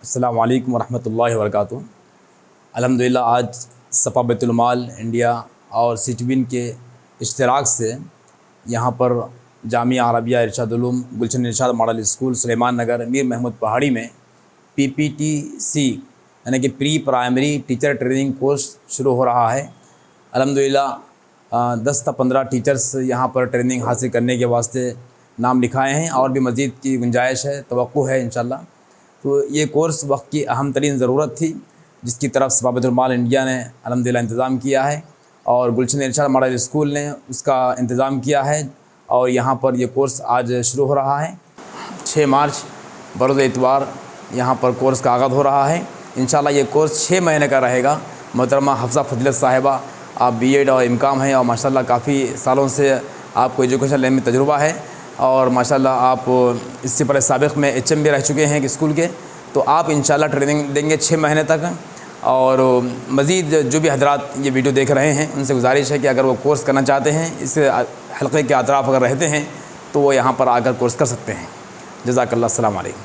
السلام علیکم ورحمۃ اللہ وبرکاتہ۔ الحمدللہ آج سپا بیت المال انڈیا اور سٹوین کے اشتراک سے یہاں پر جامعہ عربیہ ارشاد علوم گلشن ارشاد ماڈل اسکول سلیمان نگر میر محمود پہاڑی میں PPTC یعنی کہ پری پرائمری ٹیچر ٹریننگ کورس شروع ہو رہا ہے۔ الحمدللہ 10 تا 15 ٹیچرز یہاں پر ٹریننگ حاصل کرنے کے واسطے نام لکھائے ہیں اور بھی مزید کی گنجائش ہے، توقع ہے انشاءاللہ۔ تو یہ کورس وقت کی اہم ترین ضرورت تھی جس کی طرف سپا بیت المال انڈیا نے الحمدللہ انتظام کیا ہے اور گلشن ارشاد ماڈل اسکول نے اس کا انتظام کیا ہے، اور یہاں پر یہ کورس آج شروع ہو رہا ہے۔ 6 مارچ بروز اتوار یہاں پر کورس کا آغاز ہو رہا ہے۔ انشاءاللہ یہ کورس 6 مہینے کا رہے گا۔ محترمہ حفصہ فضیلت صاحبہ، آپ BEd اور MCom ہیں اور ماشاءاللہ کافی سالوں سے آپ کو ایجوکیشن لائن میں تجربہ ہے، اور ماشاءاللہ آپ اس سے پہلے سابق میں HM بھی رہ چکے ہیں اسکول کے، تو آپ انشاءاللہ ٹریننگ دیں گے 6 مہینے تک۔ اور مزید جو بھی حضرات یہ ویڈیو دیکھ رہے ہیں ان سے گزارش ہے کہ اگر وہ کورس کرنا چاہتے ہیں، اس حلقے کے اطراف اگر رہتے ہیں تو وہ یہاں پر آ کر کورس کر سکتے ہیں۔ جزاک اللہ، السلام علیکم۔